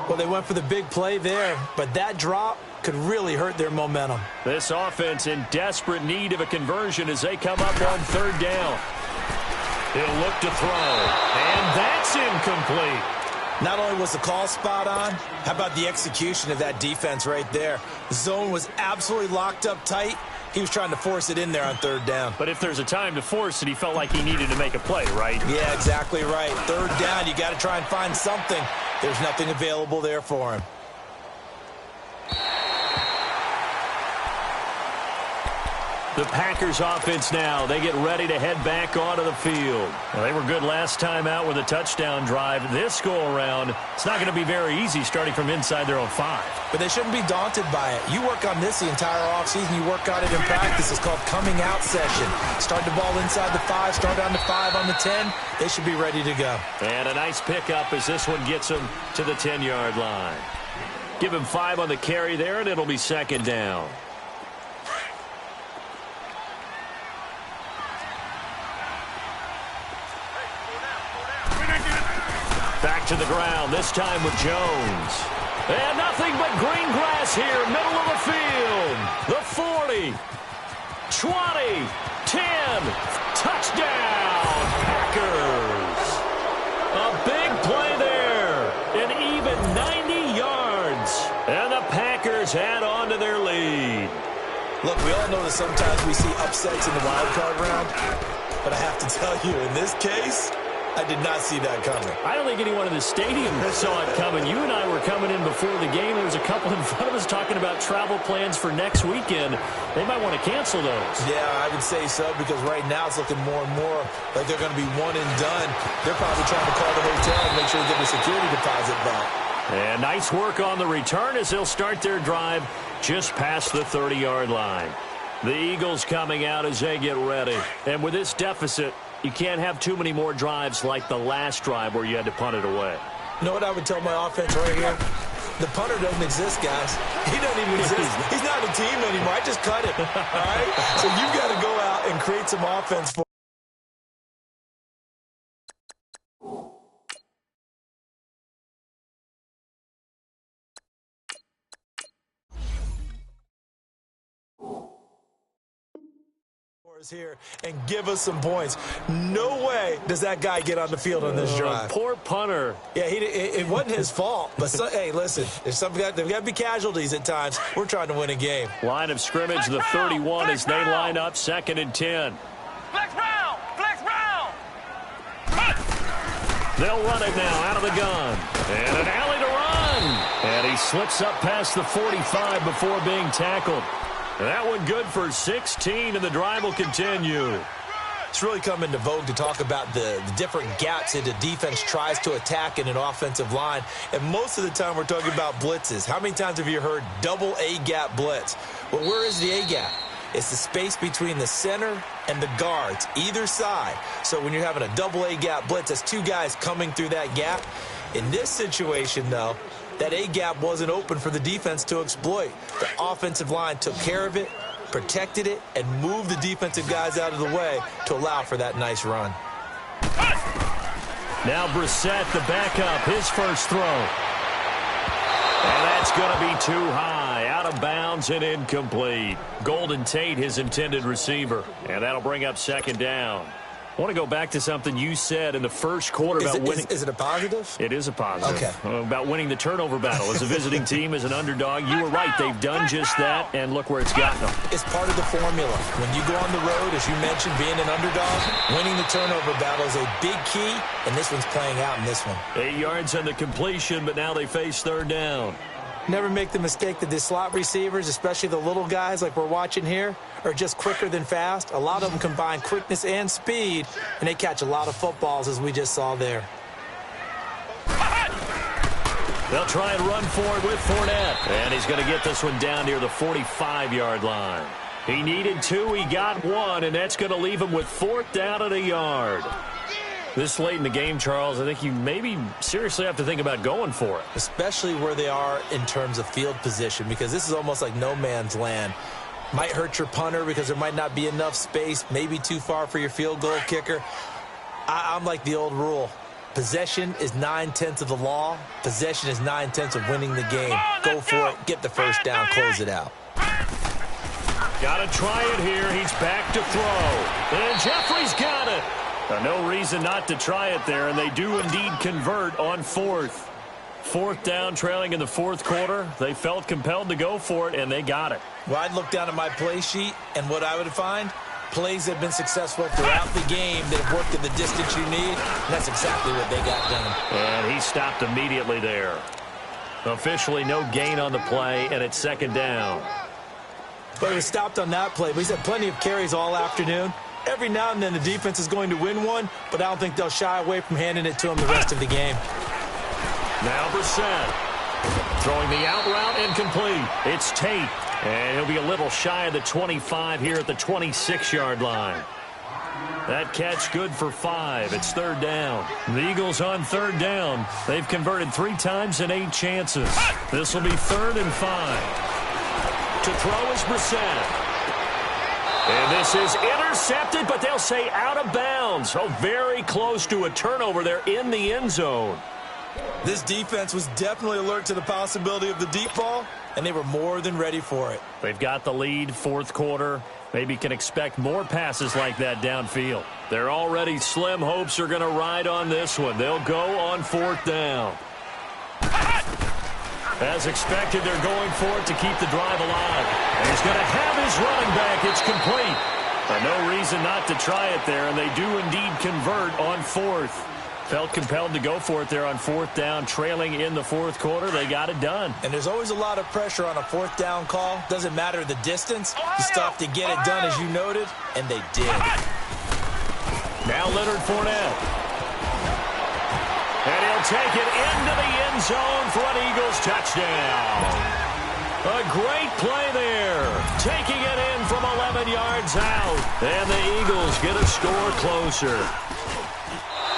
Speaker 2: Well, they went for the big play there, but that drop could really hurt their momentum.
Speaker 1: This offense in desperate need of a conversion as they come up on 3rd down. He'll look to throw, and that's incomplete.
Speaker 2: Not only was the call spot on, how about the execution of that defense right there? The zone was absolutely locked up tight. He was trying to force it in there on 3rd down.
Speaker 1: But if there's a time to force it, he felt like he needed to make a play, right?
Speaker 2: Yeah, exactly right. 3rd down, you got to try and find something. There's nothing available there for him.
Speaker 1: The Packers offense now, they get ready to head back onto the field. Well, they were good last time out with a touchdown drive. This go-around, it's not going to be very easy starting from inside their own 5.
Speaker 2: But they shouldn't be daunted by it. You work on this the entire offseason. You work on it in practice. It's called coming out session. Start the ball inside the 5, start on the 5 on the 10. They should be ready to go.
Speaker 1: And a nice pickup as this one gets them to the 10-yard line. Give him 5 on the carry there, and it'll be 2nd down. Back to the ground, this time with Jones. And nothing but green grass here, middle of the field. The 40, 20, 10, touchdown, Packers. A big play there, an even 90 yards. And the Packers add on to their lead.
Speaker 2: Look, we all know that sometimes we see upsets in the wild card round. But I have to tell you, in this case, I did not see that coming.
Speaker 1: I don't think anyone in the stadium saw it coming. You and I were coming in before the game. There was a couple in front of us talking about travel plans for next weekend. They might want to cancel those.
Speaker 2: Yeah, I would say so, because right now it's looking more and more like they're going to be one and done. They're probably trying to call the hotel and make sure they get their security deposit back.
Speaker 1: And nice work on the return as they'll start their drive just past the 30-yard line. The Eagles coming out as they get ready. And with this deficit, you can't have too many more drives like the last drive where you had to punt it away.
Speaker 2: You know what I would tell my offense right here? The punter doesn't exist, guys. He doesn't even exist. He's not a team anymore. I just cut it. All right? So you've got to go out and create some offense for here and give us some points. No way does that guy get on the field on this drive.
Speaker 1: Poor punter.
Speaker 2: Yeah, it wasn't his fault. But hey, listen, there's there's got to be casualties at times. We're trying to win a game.
Speaker 1: Line of scrimmage, the 31 as they line up 2nd and 10.
Speaker 3: Flex round! Flex round!
Speaker 1: They'll run it now out of the gun. And an alley to run. And he slips up past the 45 before being tackled. That one good for 16, and the drive will continue.
Speaker 2: It's really come into vogue to talk about the different gaps that the defense tries to attack in an offensive line. And most of the time we're talking about blitzes. How many times have you heard double A-gap blitz? Well, where is the A-gap? It's the space between the center and the guards, either side. So when you're having a double A-gap blitz, that's two guys coming through that gap. In this situation, though, that A-gap wasn't open for the defense to exploit. The offensive line took care of it, protected it, and moved the defensive guys out of the way to allow for that nice run.
Speaker 1: Now Brissett, the backup, his first throw. And that's going to be too high, out of bounds and incomplete. Golden Tate, his intended receiver. And that'll bring up second down. I want to go back to something you said in the first quarter about winning.
Speaker 2: Is it a positive?
Speaker 1: It is a positive.
Speaker 2: Okay.
Speaker 1: About winning the turnover battle. As a visiting team, as an underdog, you were right. They've done just that, and look where it's gotten them.
Speaker 2: It's part of the formula. When you go on the road, as you mentioned, being an underdog, winning the turnover battle is a big key, and this one's playing out in this one.
Speaker 1: 8 yards on the completion, but now they face third down.
Speaker 2: Never make the mistake that the slot receivers, especially the little guys like we're watching here, are just quicker than fast. A lot of them combine quickness and speed, and they catch a lot of footballs, as we just saw there.
Speaker 1: They'll try and run for it with Fournette. And he's going to get this one down near the 45-yard line. He needed 2, he got 1, and that's going to leave him with 4th down and a yard. This late in the game, Charles, I think you maybe seriously have to think about going for it.
Speaker 2: Especially where they are in terms of field position, because this is almost like no man's land. Might hurt your punter because there might not be enough space, maybe too far for your field goal kicker. I'm like the old rule. Possession is 9/10 of the law. Possession is 9/10 of winning the game. Go for it, get the first down, close it out.
Speaker 1: Got to try it here. He's back to throw. And Jeffrey's got it. No reason not to try it there, and they do indeed convert on 4th. 4th down, trailing in the 4th quarter. They felt compelled to go for it, and they got it.
Speaker 2: Well, I'd look down at my play sheet, and what I would find, plays that have been successful throughout the game that have worked at the distance you need, and that's exactly what they got done.
Speaker 1: And he stopped immediately there. Officially no gain on the play, and it's second down.
Speaker 2: But he was stopped on that play, but he's had plenty of carries all afternoon. Every now and then the defense is going to win one, but I don't think they'll shy away from handing it to him the rest of the game.
Speaker 1: Now Brissett throwing the out route incomplete. It's Tate, and he'll be a little shy of the 25 here at the 26-yard line. That catch good for 5. It's third down. The Eagles on third down. They've converted 3 times in 8 chances. This will be 3rd and 5. To throw is Brissett. And this is intercepted, but they'll say out of bounds. Oh, very close to a turnover there in the end zone.
Speaker 2: This defense was definitely alert to the possibility of the deep ball, and they were more than ready for it.
Speaker 1: They've got the lead, 4th quarter. Maybe can expect more passes like that downfield. Their already slim hopes are going to ride on this one. They'll go on 4th down. As expected, they're going for it to keep the drive alive. And he's going to have his running back. It's complete. No reason not to try it there, and they do indeed convert on 4th. Felt compelled to go for it there on 4th down, trailing in the 4th quarter. They got it done.
Speaker 2: And there's always a lot of pressure on a 4th down call. Doesn't matter the distance. You still have to get it done, as you noted, and they did.
Speaker 1: Now Leonard Fournette. And he'll take it into the end zone for an Eagles touchdown. A great play there. Taking it in from 11 yards out. And the Eagles get a score closer.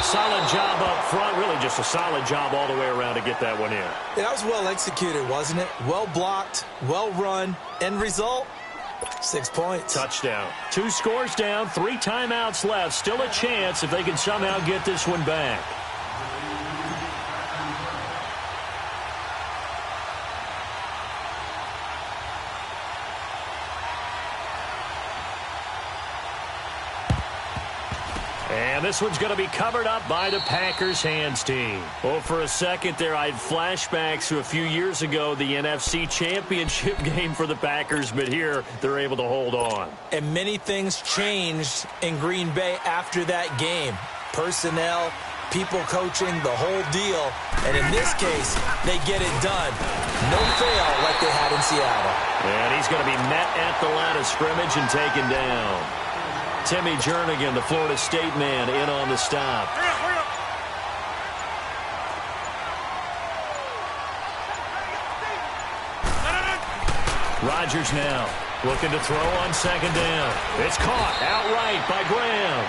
Speaker 1: Solid job up front. Really just a solid job all the way around to get that one in.
Speaker 2: Yeah, that was well executed, wasn't it? Well blocked, well run. End result, 6 points.
Speaker 1: Touchdown. 2 scores down, 3 timeouts left. Still a chance if they can somehow get this one back. And this one's going to be covered up by the Packers hands team. Well, for a second there, I had flashbacks to a few years ago, the NFC Championship game for the Packers, but here they're able to hold on.
Speaker 2: And many things changed in Green Bay after that game. Personnel, people coaching, the whole deal. And in this case, they get it done. No fail like they had in Seattle.
Speaker 1: And he's going to be met at the line of scrimmage and taken down. Timmy Jernigan, the Florida State man, in on the stop. Rodgers now looking to throw on second down. It's caught outright by Graham.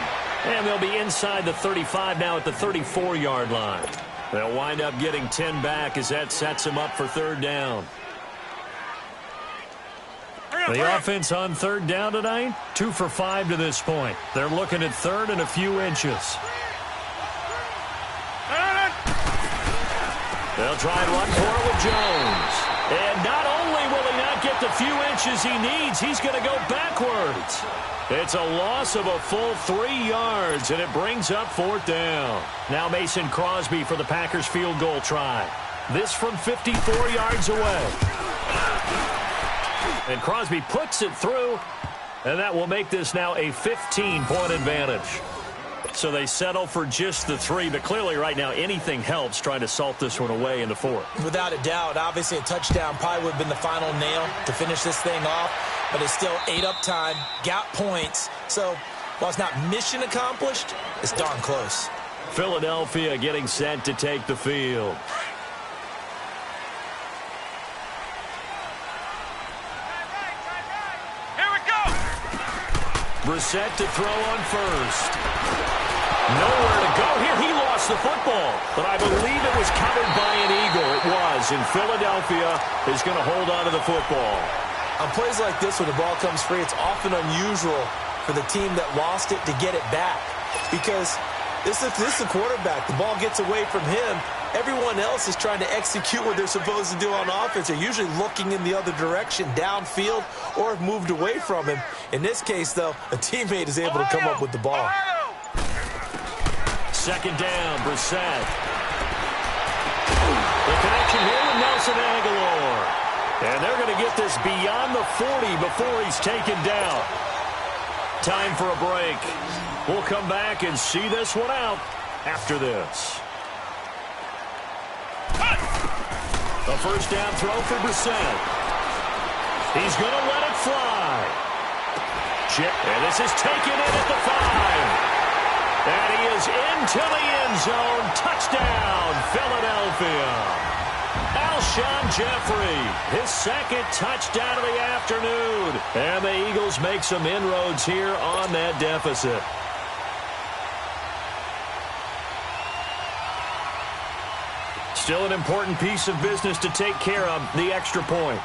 Speaker 1: And they'll be inside the 35 now at the 34-yard line. They'll wind up getting 10 back as that sets them up for third down. The offense on third down tonight, 2 for 5 to this point. They're looking at third and a few inches. They'll try and run for it with Jones. And not only will he not get the few inches he needs, he's going to go backwards. It's a loss of a full 3 yards, and it brings up fourth down. Now Mason Crosby for the Packers field goal try. This from 54 yards away. And Crosby puts it through, and that will make this now a 15-point advantage. So they settle for just the 3, but clearly right now anything helps trying to salt this one away in the fourth.
Speaker 2: Without a doubt, obviously a touchdown probably would have been the final nail to finish this thing off, but it's still 8 up time, got points. So while it's not mission accomplished, it's darn close.
Speaker 1: Philadelphia getting set to take the field. Brissett to throw on first. Nowhere to go here. He lost the football, but I believe it was covered by an Eagle. It was, and Philadelphia is going to hold on to the football.
Speaker 2: On plays like this, when the ball comes free, it's often unusual for the team that lost it to get it back, because this is the quarterback. The ball gets away from him. Everyone else is trying to execute what they're supposed to do on offense. They're usually looking in the other direction, downfield, or have moved away from him. In this case, though, a teammate is able to come up with the ball.
Speaker 1: Second down, Brissett. The connection here with Nelson Aguilar. And they're going to get this beyond the 40 before he's taken down. Time for a break. We'll come back and see this one out after this. A first down throw for Brissett. He's going to let it fly. Chip, and this is taken in at the 5. And he is into the end zone. Touchdown, Philadelphia. Alshon Jeffrey, his second touchdown of the afternoon. And the Eagles make some inroads here on that deficit. Still an important piece of business to take care of, the extra point.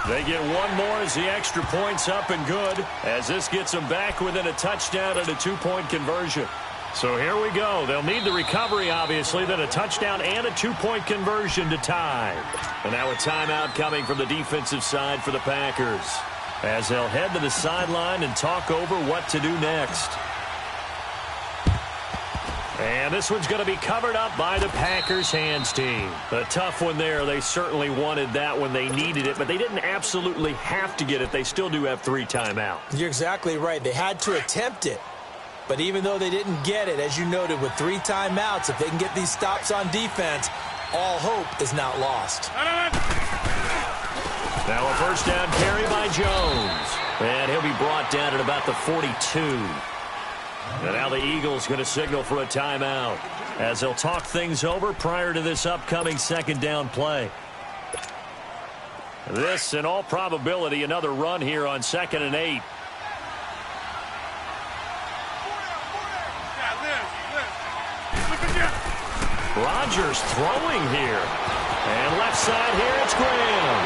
Speaker 1: They get one more as the extra point's up and good, as this gets them back within a touchdown and a 2-point conversion. So here we go. They'll need the recovery, obviously, then a touchdown and a 2-point conversion to tie. And now a timeout coming from the defensive side for the Packers, as they'll head to the sideline and talk over what to do next. And this one's going to be covered up by the Packers hands team. A tough one there. They certainly wanted that when they needed it, but they didn't absolutely have to get it. They still do have 3 timeouts.
Speaker 2: You're exactly right. They had to attempt it. But even though they didn't get it, as you noted, with 3 timeouts, if they can get these stops on defense, all hope is not lost.
Speaker 1: Now a first down carry by Jones. And he'll be brought down at about the 42. And now the Eagles going to signal for a timeout as they'll talk things over prior to this upcoming second down play. This, in all probability, another run here on 2nd and 8. Rodgers throwing here. And left side here, it's Graham.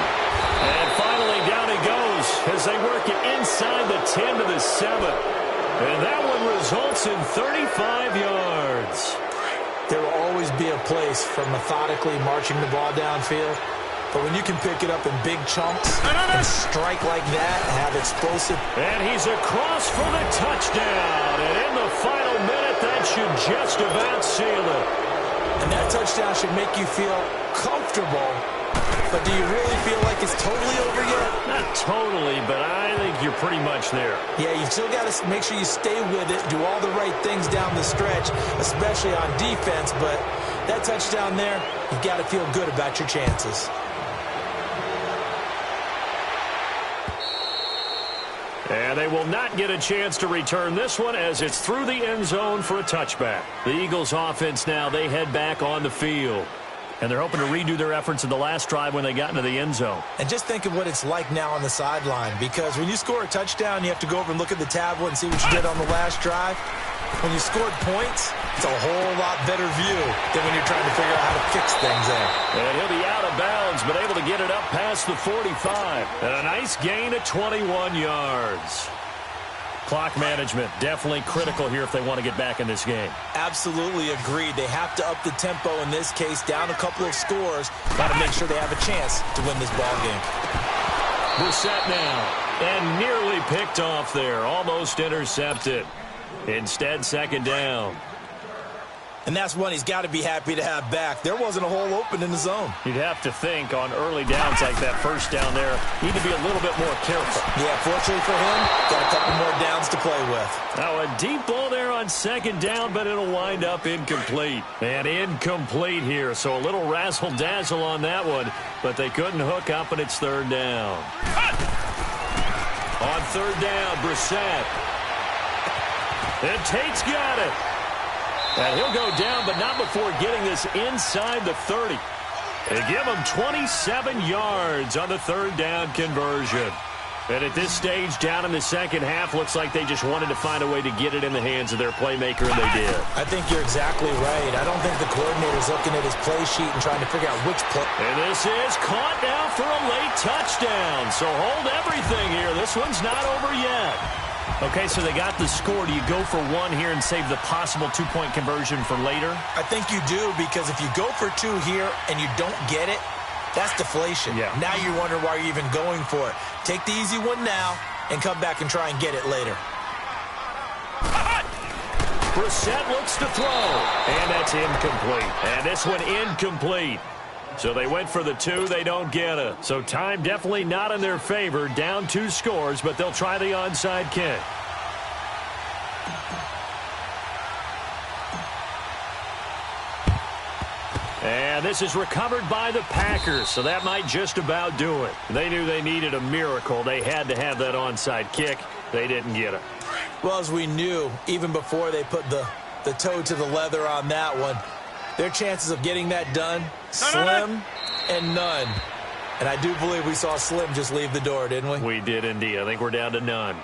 Speaker 1: And finally down he goes as they work it inside the 10 to the 7. And that one results in 35 yards.
Speaker 2: There will always be a place for methodically marching the ball downfield. But when you can pick it up in big chunks and strike like that and have explosive.
Speaker 1: And he's across for the touchdown. And in the final minute, that should just about seal it.
Speaker 2: And that touchdown should make you feel comfortable. But do you really feel like it's totally over yet?
Speaker 1: Not totally, but I think you're pretty much there.
Speaker 2: Yeah, you've still got to make sure you stay with it, do all the right things down the stretch, especially on defense. But that touchdown there, you've got to feel good about your chances.
Speaker 1: And they will not get a chance to return this one as it's through the end zone for a touchback. The Eagles offense now, they head back on the field. And they're hoping to redo their efforts in the last drive when they got into the end zone.
Speaker 2: And just think of what it's like now on the sideline, because when you score a touchdown, you have to go over and look at the tablet and see what you did on the last drive. When you scored points, it's a whole lot better view than when you're trying to figure out how to fix things there.
Speaker 1: And he'll be out of bounds, but able to get it up past the 45. And a nice gain of 21 yards. Clock management definitely critical here if they want to get back in this game.
Speaker 2: Absolutely agreed. They have to up the tempo in this case, down a couple of scores. Got to make sure they have a chance to win this ball game.
Speaker 1: Brissett now, and nearly picked off there, almost intercepted. Instead, second down.
Speaker 2: And that's one he's got to be happy to have back. There wasn't a hole open in the zone.
Speaker 1: You'd have to think on early downs like that first down there, need to be a little bit more careful.
Speaker 2: Yeah, fortunately for him, got a couple more downs to play with.
Speaker 1: Now a deep ball there on second down, but it'll wind up incomplete. And incomplete here, so a little razzle-dazzle on that one, but they couldn't hook up, and it's third down. On third down, Brissett. And Tate's got it. And he'll go down, but not before getting this inside the 30. They give him 27 yards on the third down conversion. And at this stage, down in the second half, looks like they just wanted to find a way to get it in the hands of their playmaker, and they did.
Speaker 2: I think you're exactly right. I don't think the coordinator's looking at his play sheet and trying to figure out which play.
Speaker 1: And this is caught now for a late touchdown. So hold everything here. This one's not over yet. Okay, so they got the score. Do you go for one here and save the possible two-point conversion for later?
Speaker 2: I think you do, because if you go for two here and you don't get it, that's deflation.
Speaker 1: Yeah.
Speaker 2: Now you wonder why you're even going for it. Take the easy one now and come back and try and get it later.
Speaker 1: Brissett looks to throw, and that's incomplete. And this one incomplete. So they went for the two, they don't get it. So time definitely not in their favor, down 2 scores, but they'll try the onside kick. And this is recovered by the Packers, so that might just about do it. They knew they needed a miracle. They had to have that onside kick. They didn't get it.
Speaker 2: Well, as we knew, even before they put the toe to the leather on that one, their chances of getting that done, slim and none. And I do believe we saw Slim just leave the door, didn't we?
Speaker 1: We did indeed. I think we're down to none.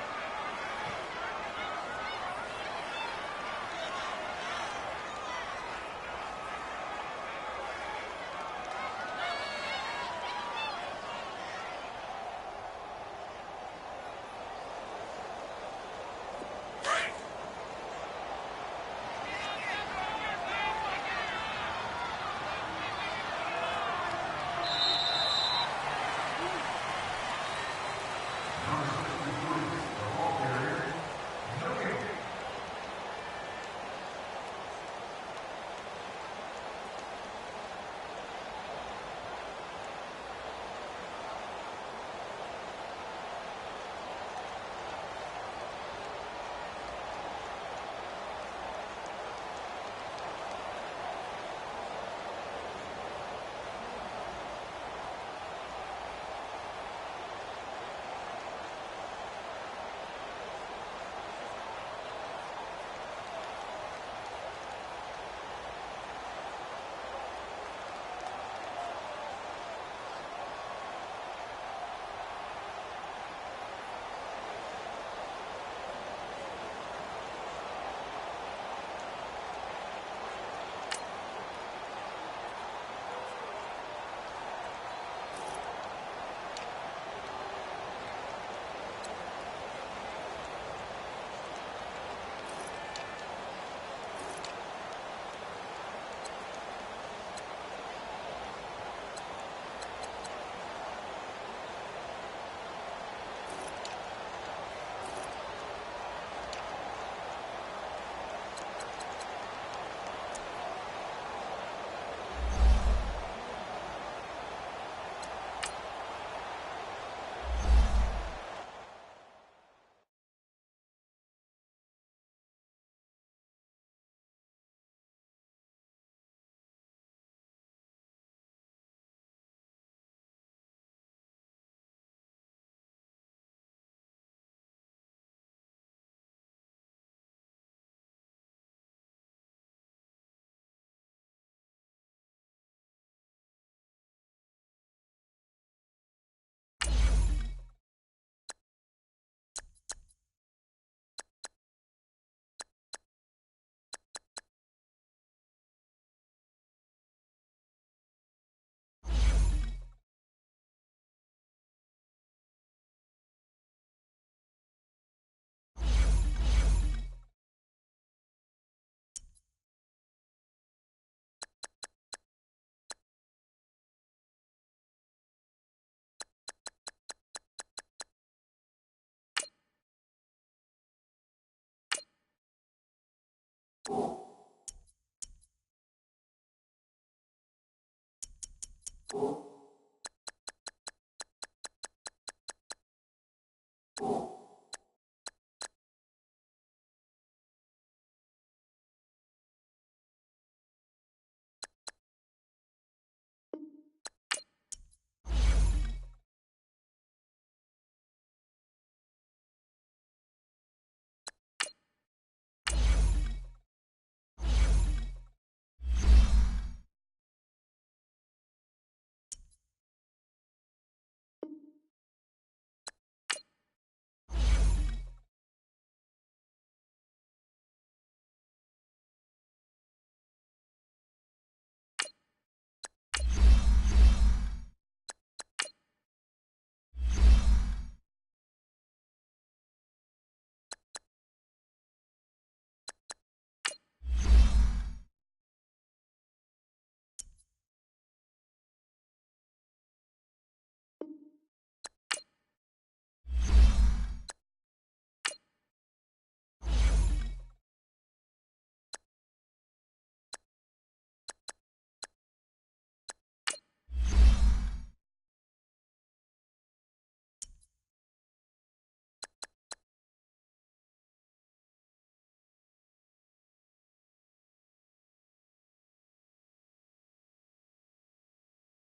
Speaker 4: you